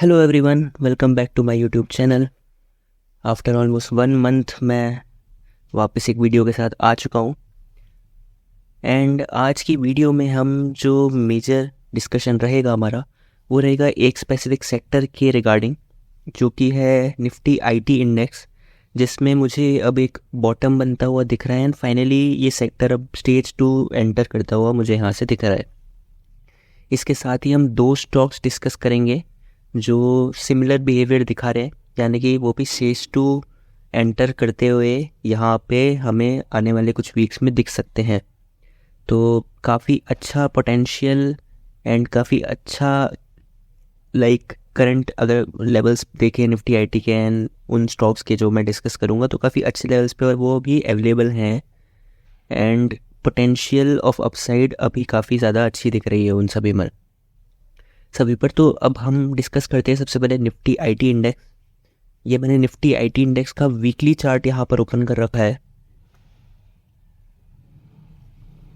Hello everyone, welcome back to my YouTube channel. After almost 1 month मैं वापस एक video के साथ आ चुका हूँ। एंड आज की वीडियो में हम जो मेजर डिस्कशन रहेगा हमारा वो रहेगा एक स्पेसिफिक सेक्टर के रिगार्डिंग, जो कि है निफ्टी आईटी इंडेक्स, जिसमें मुझे अब एक बॉटम बनता हुआ दिख रहा है। एंड फाइनली ये सेक्टर अब स्टेज 2 एंटर करता हुआ मुझे यहाँ से दिख रहा है। इसके साथ ही हम दो स्टॉक्स डिस्कस करेंगे जो सिमिलर बिहेवियर दिखा रहे हैं, यानी कि वो भी स्टेज 2 एंटर करते हुए यहाँ पे हमें आने वाले कुछ वीक्स में दिख सकते हैं। तो काफ़ी अच्छा पोटेंशियल एंड काफ़ी अच्छा करंट अगर लेवल्स देखें निफ्टी आईटी के एंड उन स्टॉक्स के जो मैं डिस्कस करूँगा, तो काफ़ी अच्छे लेवल्स पे और वो भी अवेलेबल हैं। एंड पोटेंशियल ऑफ अपसाइड अभी काफ़ी ज़्यादा अच्छी दिख रही है उन सभी पर। तो अब हम डिस्कस करते हैं सबसे पहले निफ्टी आईटी इंडेक्स। ये मैंने निफ्टी आईटी इंडेक्स का वीकली चार्ट यहाँ पर ओपन कर रखा है।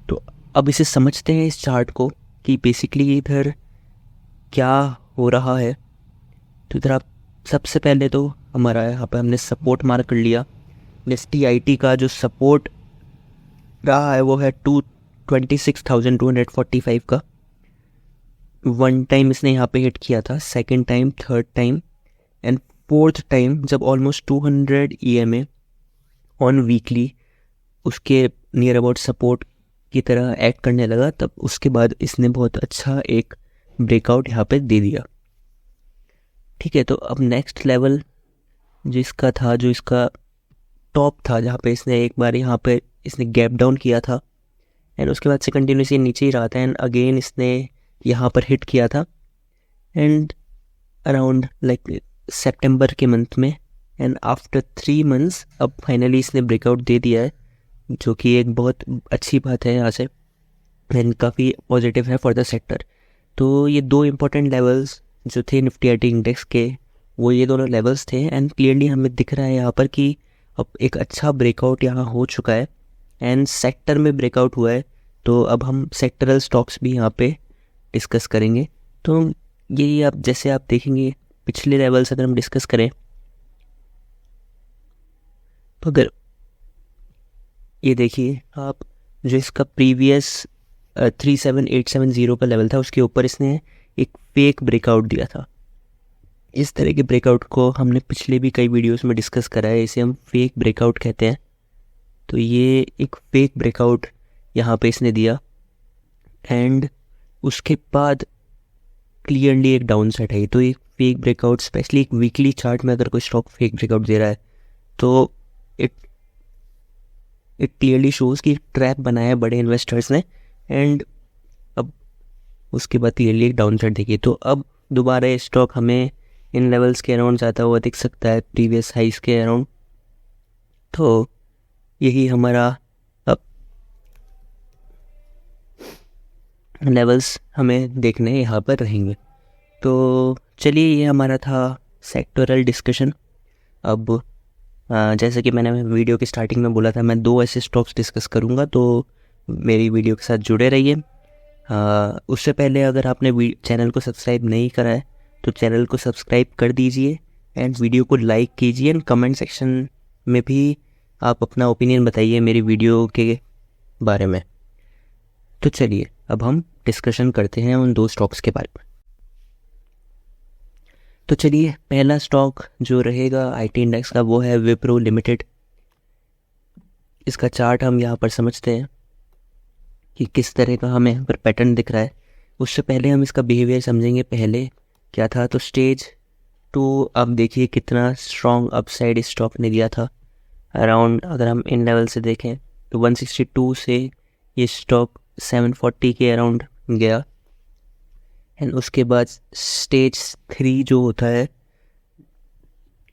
तो अब इसे समझते हैं इस चार्ट को कि बेसिकली इधर क्या हो रहा है। तो इधर आप सबसे पहले तो हमारा यहाँ पर हमने सपोर्ट मार्क कर लिया। निफ्टी आईटी का जो सपोर्ट रहा है वो है 26,245 का। वन टाइम इसने यहाँ पे हिट किया था, second time, third time and fourth time जब ऑलमोस्ट 200 EMA ऑन वीकली उसके नियर अबाउट सपोर्ट की तरह एक्ट करने लगा, तब उसके बाद इसने बहुत अच्छा एक ब्रेकआउट यहाँ पे दे दिया। ठीक है, तो अब नेक्स्ट लेवल जिसका था, जो इसका टॉप था, जहाँ पे इसने एक बार यहाँ पे इसने गैप डाउन किया था एंड उसके बाद से कंटिन्यूसली नीचे ही रहा था एंड अगेन इसने यहाँ पर हिट किया था एंड अराउंड सितंबर के मंथ में। एंड आफ्टर 3 मंथ्स अब फाइनली इसने ब्रेकआउट दे दिया है, जो कि एक बहुत अच्छी बात है यहाँ से एंड काफ़ी पॉजिटिव है फॉर द सेक्टर। तो ये दो इम्पोर्टेंट लेवल्स जो थे निफ्टी आईटी इंडेक्स के, वो ये दोनों लेवल्स थे एंड क्लियरली हमें दिख रहा है यहाँ पर कि अब एक अच्छा ब्रेकआउट यहाँ हो चुका है एंड सेक्टर में ब्रेकआउट हुआ है। तो अब हम सेक्टरल स्टॉक्स भी यहाँ पे डिस्कस करेंगे। तो ये आप जैसे आप देखेंगे पिछले लेवल्स अगर हम डिस्कस करें, तो अगर ये देखिए आप, जो इसका प्रीवियस 37870 का लेवल था, उसके ऊपर इसने एक फेक ब्रेकआउट दिया था। इस तरह के ब्रेकआउट को हमने पिछले भी कई वीडियोस में डिस्कस करा है, इसे हम फेक ब्रेकआउट कहते हैं। तो ये एक फेक ब्रेकआउट यहाँ पे इसने दिया एंड उसके बाद क्लियरली एक डाउन साइड है। तो एक फेक ब्रेकआउट, स्पेशली एक वीकली चार्ट में अगर कोई स्टॉक फेक ब्रेकआउट दे रहा है तो इट क्लियरली शोज़ कि ट्रैप बनाया है बड़े इन्वेस्टर्स ने एंड अब उसके बाद क्लियरली एक डाउन साइड देखिए। तो अब दोबारा ये स्टॉक हमें इन लेवल्स के अराउंड जाता हुआ दिख सकता है, प्रीवियस हाइस के अराउंड। तो यही हमारा अब लेवल्स हमें देखने यहाँ पर रहेंगे। तो चलिए, ये हमारा था सेक्टोरल डिस्कशन। अब जैसे कि मैंने वीडियो की स्टार्टिंग में बोला था, मैं 2 ऐसे स्टॉक्स डिस्कस करूँगा, तो मेरी वीडियो के साथ जुड़े रहिए। उससे पहले अगर आपने चैनल को सब्सक्राइब नहीं करा है तो चैनल को सब्सक्राइब कर दीजिए एंड वीडियो को लाइक कीजिए एंड कमेंट सेक्शन में भी आप अपना ओपिनियन बताइए मेरी वीडियो के बारे में। तो चलिए अब हम डिस्कशन करते हैं उन 2 स्टॉक्स के बारे में। तो चलिए, पहला स्टॉक जो रहेगा आईटी इंडेक्स का वो है विप्रो लिमिटेड। इसका चार्ट हम यहाँ पर समझते हैं कि किस तरह का हमें यहाँ पर पैटर्न दिख रहा है। उससे पहले हम इसका बिहेवियर समझेंगे। पहले क्या था, तो स्टेज 2 अब देखिए कितना स्ट्रॉन्ग अपसाइड इस स्टॉक ने दिया था। अराउंड अगर हम इन लेवल से देखें तो 162 से ये स्टॉक 740 के अराउंड गया एंड उसके बाद स्टेज 3 जो होता है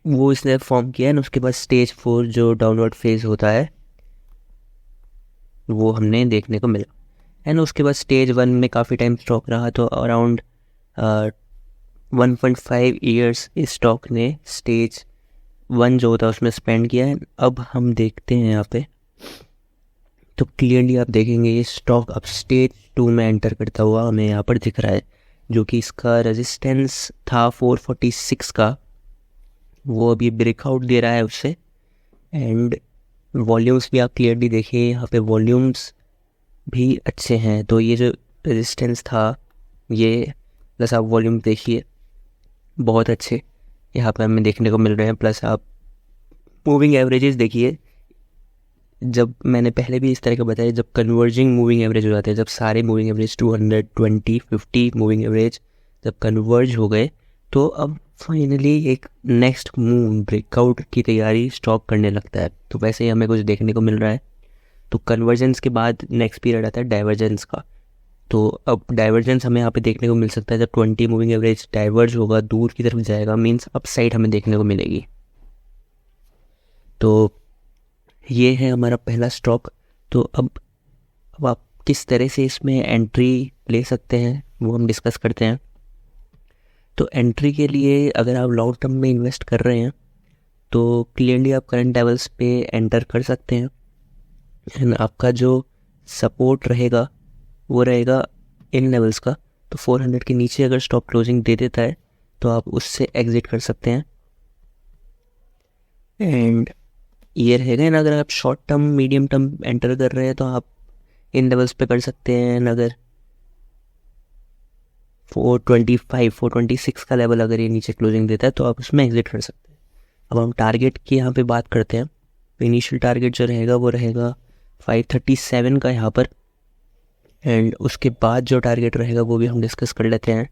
वो इसने फॉर्म किया एंड उसके बाद स्टेज 4 जो डाउनवर्ड फेज होता है वो हमने देखने को मिला। एंड उसके बाद स्टेज 1 में काफ़ी टाइम स्टॉक रहा, तो अराउंड 1.5 ईयर्स इस स्टॉक ने स्टेज 1 जो होता है उसमें स्पेंड किया है। अब हम देखते हैं यहाँ पे, तो क्लियरली आप देखेंगे ये स्टॉक अब स्टेज 2 में एंटर करता हुआ हमें यहाँ पर दिख रहा है जो कि इसका रेजिस्टेंस था 446 का, वो अभी ब्रेकआउट दे रहा है उससे। एंड वॉल्यूम्स भी आप क्लियरली देखिए, यहाँ पे वॉल्यूम्स भी अच्छे हैं। तो ये जो रेजिस्टेंस था ये, प्लस आप वॉल्यूम देखिए बहुत अच्छे यहाँ पे हमें देखने को मिल रहे हैं। प्लस आप मूविंग एवरेजेस देखिए, जब मैंने पहले भी इस तरह का बताया, जब कन्वर्जिंग मूविंग एवरेज हो जाते हैं, जब सारे मूविंग एवरेज 220, 50 मूविंग एवरेज जब कन्वर्ज हो गए, तो अब फाइनली एक नेक्स्ट मूव ब्रेकआउट की तैयारी स्टॉक करने लगता है। तो वैसे ही हमें कुछ देखने को मिल रहा है। तो कन्वर्जेंस के बाद नेक्स्ट पीरियड आता है डाइवर्जेंस का। तो अब डाइवर्जेंस हमें यहाँ पे देखने को मिल सकता है जब 20 मूविंग एवरेज डाइवर्ज होगा, दूर की तरफ जाएगा, मीन्स अप साइड हमें देखने को मिलेगी। तो ये है हमारा पहला स्टॉक। तो अब आप किस तरह से इसमें एंट्री ले सकते हैं वो हम डिस्कस करते हैं। तो एंट्री के लिए अगर आप लॉन्ग टर्म में इन्वेस्ट कर रहे हैं तो क्लियरली आप करंट लेवल्स पे एंटर कर सकते हैं। एंड आपका जो सपोर्ट रहेगा वो रहेगा इन लेवल्स का। तो 400 के नीचे अगर स्टॉप क्लोजिंग दे देता है तो आप उससे एग्जिट कर सकते हैं। एंड ये रहेगा। एंड अगर आप short term medium term enter कर रहे हैं तो आप इन लेवल्स पे कर सकते हैं। एंड अगर 425, 426 का लेवल अगर ये नीचे क्लोजिंग देता है तो आप उसमें एग्जिट कर सकते हैं। अब हम टारगेट की यहाँ पे बात करते हैं। तो इनिशियल टारगेट जो रहेगा वो रहेगा 537 का यहाँ पर। एंड उसके बाद जो टारगेट रहेगा वो भी हम डिस्कस कर लेते हैं।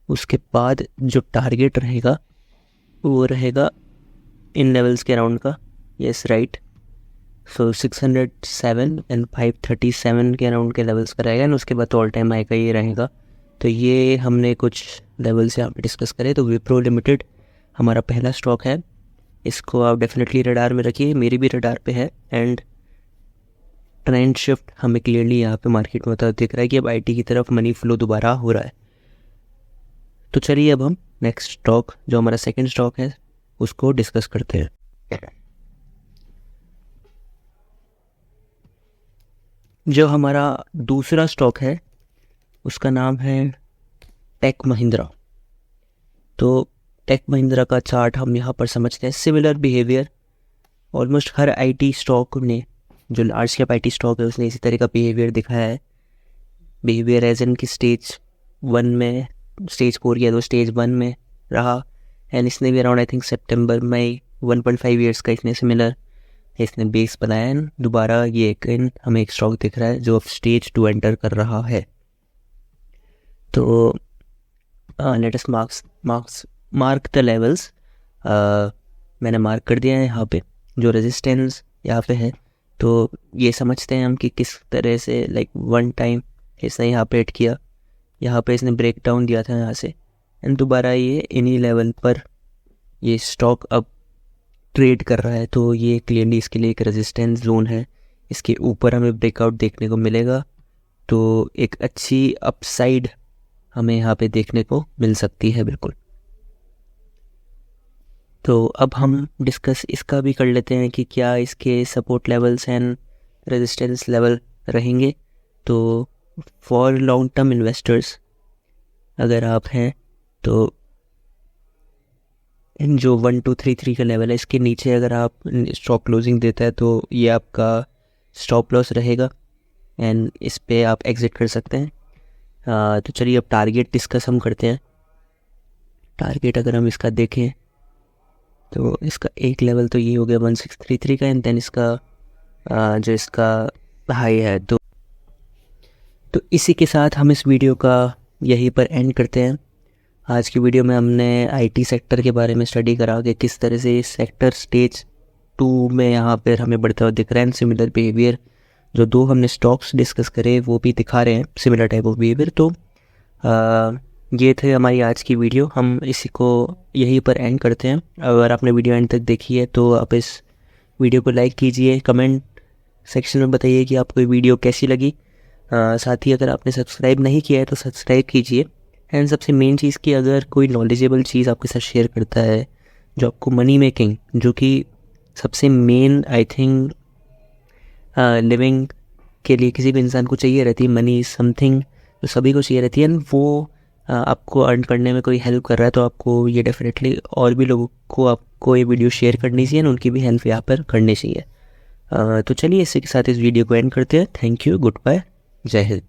उसके बाद जो टारगेट रहेगा वो रहेगा इन लेवल्स के अराउंड का। Yes right. सो 607 एंड 537 के अराउंड के लेवल्स का रहेगा। एंड उसके बाद ऑल टाइम हाई का ये रहेगा। तो ये हमने कुछ लेवल्स यहाँ पे डिस्कस करे। तो विप्रो लिमिटेड हमारा पहला स्टॉक है। इसको आप डेफिनेटली रडार में रखिए, मेरी भी रडार पे है। एंड ट्रेंड शिफ्ट हमें क्लियरली यहाँ पे मार्केट में दिख रहा है कि अब आईटी की तरफ मनी फ्लो दोबारा हो रहा है। तो चलिए अब हम नेक्स्ट स्टॉक जो हमारा सेकंड स्टॉक है उसको डिस्कस करते हैं। जो हमारा दूसरा स्टॉक है उसका नाम है टेक महिंद्रा। तो टेक महिंद्रा का चार्ट हम यहाँ पर समझते हैं। Similar behaviour almost her IT stock ने, जो लार्ज कैप आईटी स्टॉक है उसने इसी तरह का बिहेवियर दिखाया है। बिहेवियर एज इन की स्टेज 1 में, स्टेज 4 या तो स्टेज 1 में रहा। एंड इसने भी अराउंड आई थिंक सितंबर मई 1.5 ईयर्स का इसने सिमिलर इसने बेस बनाया। एंड दोबारा ये हमें एक स्टॉक दिख रहा है जो स्टेज 2 एंटर कर रहा है। तो लेटेस्ट मार्क द लेवल्स। मैंने मार्क कर दिया है यहाँ पे जो रेजिस्टेंस यहाँ पे है। तो ये समझते हैं हम कि किस तरह से लाइक वन टाइम इसने यहाँ पे हिट किया, यहाँ पे इसने ब्रेक डाउन दिया था यहाँ से। एंड दोबारा ये इन्हीं लेवल पर ये स्टॉक अब ट्रेड कर रहा है। तो ये क्लियरली इसके लिए एक रेजिस्टेंस जोन है। इसके ऊपर हमें ब्रेकआउट देखने को मिलेगा तो एक अच्छी अपसाइड हमें यहाँ पे देखने को मिल सकती है बिल्कुल। तो अब हम डिस्कस इसका भी कर लेते हैं कि क्या इसके support levels and resistance level रहेंगे। तो फॉर लॉन्ग टर्म इन्वेस्टर्स अगर आप हैं तो जो 1233 का लेवल है इसके नीचे अगर आप स्टॉप क्लोजिंग देता है तो ये आपका स्टॉप लॉस रहेगा। एंड इस पे आप एग्जिट कर सकते हैं। तो चलिए अब टारगेट डिस्कस हम करते हैं। टारगेट अगर हम इसका देखें तो इसका एक लेवल तो ये हो गया 1633 का। एंड देन इसका जो इसका हाई है। तो इसी के साथ हम इस वीडियो का यहीं पर एंड करते हैं। आज की वीडियो में हमने आईटी सेक्टर के बारे में स्टडी करा कि किस तरह से इस सेक्टर स्टेज 2 में यहाँ पर हमें बढ़ता हुआ दिख रहा है। सिमिलर बिहेवियर जो 2 हमने स्टॉक्स डिस्कस करे वो भी दिखा रहे हैं सिमिलर टाइप ऑफ बिहेवियर। तो ये थे हमारी आज की वीडियो। हम इसी को यहीं पर एंड करते हैं। अगर आपने वीडियो एंड तक देखी है तो आप इस वीडियो को लाइक कीजिए, कमेंट सेक्शन में बताइए कि आपको ये वीडियो कैसी लगी। साथ ही अगर आपने सब्सक्राइब नहीं किया है तो सब्सक्राइब कीजिए। एंड सबसे मेन चीज़ कि अगर कोई नॉलेजेबल चीज़ आपके साथ शेयर करता है जो आपको मनी मेकिंग, जो कि सबसे मेन आई थिंक लिविंग के लिए किसी भी इंसान को चाहिए रहती है, मनी इज़ समथिंग जो सभी को चाहिए रहती है, एंड वो आपको अर्न करने में कोई हेल्प कर रहा है तो आपको ये डेफिनेटली और भी लोगों को आपको ये वीडियो शेयर करनी चाहिए और उनकी भी हेल्प यहाँ पर करनी चाहिए। तो चलिए इसी के साथ इस वीडियो को एंड करते हैं। थैंक यू, गुड बाय, जय हिंद।